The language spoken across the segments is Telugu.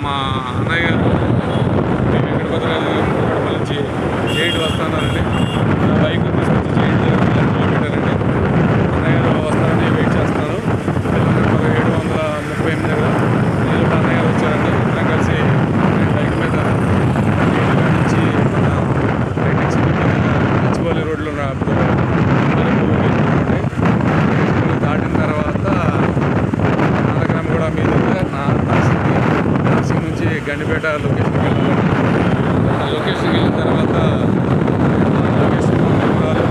మా అన్నయ్య మేము ఇక్కడ బతకాలి నుంచి జైంట్ వస్తున్నారండి. బైక్ తీసుకొచ్చి జైంట్ పెట్టారండి. అన్నయ్య వస్తారని వెయిట్ చేస్తున్నారు. 738 దగ్గర నేను అన్నయ్య వచ్చారండి. ఇద్దరం కలిసి బైక్ మీద నుంచి మన గచ్చిబౌలి రోడ్లో దాటిన తర్వాత నానగ్రామ్ కూడా మీదుగా నార్సింగ్ నుంచి గండిపేట లొకేషన్కి వెళ్ళాలండి. ఆ లొకేషన్కి వెళ్ళిన తర్వాత లొకేషన్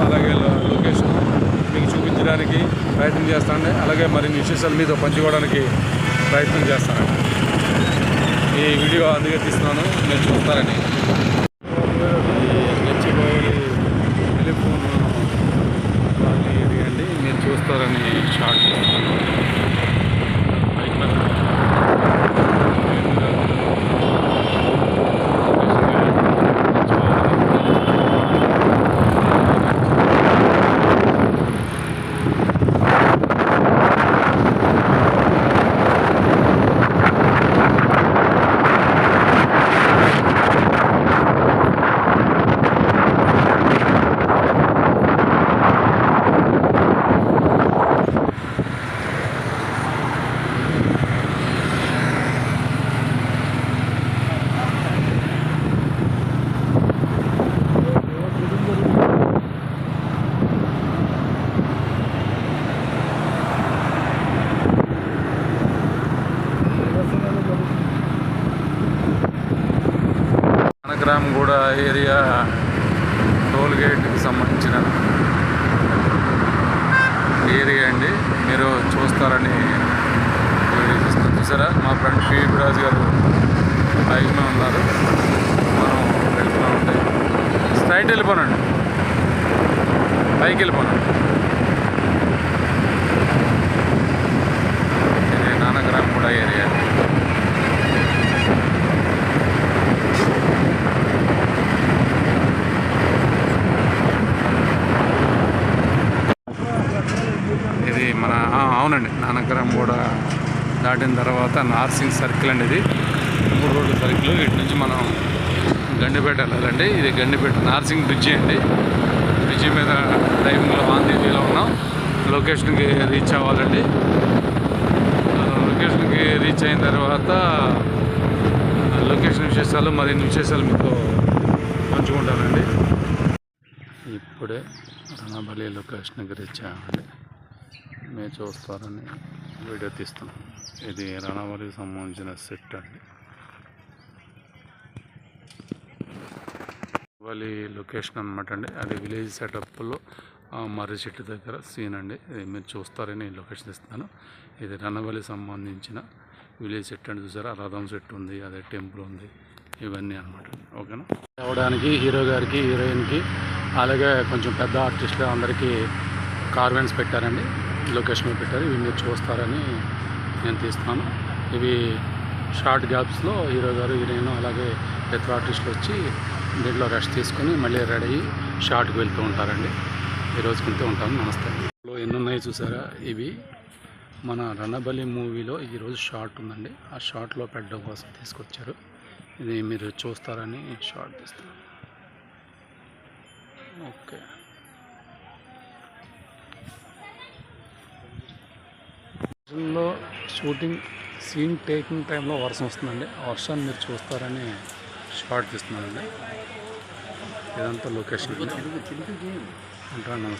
అలాగే లొకేషన్ మీకు చూపించడానికి ప్రయత్నం చేస్తానండి. అలాగే మరిన్ని విశేషాల మీద పంచుకోవడానికి ప్రయత్నం చేస్తానండి. ఈ వీడియో అందుకే తీస్తున్నాను, నేను చూస్తారని. గచ్చిబౌలి టెలిఫోన్ ఏరియా అండి, మీరు చూస్తారని షార్ట్ చేస్తాను. బైక్ మీద నానగ్రామ్గూడ ఏరియా టోల్ గేట్కి సంబంధించిన ఏరియా అండి, మీరు చూస్తారని వీడియో చూస్తారు. చూసారా, మా ఫ్రెండ్ పీవీ రాజు గారు బైక్లో ఉన్నారు. మనం వెళ్తూ ఉంటాయి. స్ట్రైట్ వెళ్ళిపోనండి, పైకి వెళ్ళిపోనండి. ఇది నానగ్రామ్గూడ ఏరియా. ఇది మన అవునండి, నానగ్రామ్గూడ దాటిన తర్వాత నార్సింగ్ సర్కిల్ అండి. ఇది 3 రోడ్ల సర్కిల్. ఇటు నుంచి మనం గండిపేట వెళ్ళాలండి. ఇది గండిపేట నార్సింగ్ బ్రిడ్జి అండి. బ్రిడ్జి మీద డ్రైవింగ్లో ఆన్ డ్యూటీలో ఉన్నాం. లొకేషన్కి రీచ్ అవ్వాలండి. లొకేషన్కి రీచ్ అయిన తర్వాత లొకేషన్ విశేషాలు మరిన్ని విశేషాలు మీకు పంచుకుంటానండి. ఇప్పుడే రణబలి లొకేషన్కి రీచ్ అయ్యామండి. మీరు చూస్తారని వీడియో తీస్తున్నాం. ఇది రణబలికి సంబంధించిన సెట్ అండి. రణబలి లొకేషన్ అనమాట అండి. అది విలేజ్ సెటప్లో మర్రి చెట్టు దగ్గర సీన్ అండి. ఇది మీరు చూస్తారని లొకేషన్ ఇస్తున్నాను. ఇది రణబలికి సంబంధించిన విలేజ్ సెట్ అండి. చూసారా, రథం సెట్ ఉంది, అదే టెంపుల్ ఉంది, ఇవన్నీ అనమాట. ఓకేనా. అవడానికి హీరో గారికి, హీరోయిన్కి, అలాగే కొంచెం పెద్ద ఆర్టిస్టులు అందరికీ కార్వెన్స్ పెట్టారండి. లొకేషన్ పెట్టారు. ఇవి మీరు చూస్తారని నేను తీస్తున్నాను. ఇవి షార్ట్ గ్యాప్స్లో హీరో గారు, హీరోయిన్, అలాగే ఇతర ఆర్టిస్టులు వచ్చి దీంట్లో రెస్ట్ తీసుకొని మళ్ళీ రెడీ అయ్యి షార్ట్కి వెళ్తూ ఉంటారండి. ఈరోజు వెళ్తూ ఉంటాను. నమస్తే. ఎన్ని ఉన్నాయి చూసారా, ఇవి మన రణబలి మూవీలో ఈరోజు షార్ట్ ఉందండి. ఆ షార్ట్లో పెట్టడం కోసం తీసుకొచ్చారు. ఇది మీరు చూస్తారని షార్ట్ తీస్తాను. ఓకే. లో షూటింగ్ సీన్ టేకింగ్ టైంలో వర్షం వస్తుందండి. ఆ వర్షాన్ని మీరు చూస్తారని షార్ట్ తీస్తున్నానండి. ఇదంతా లొకేషన్ ఉంటాను.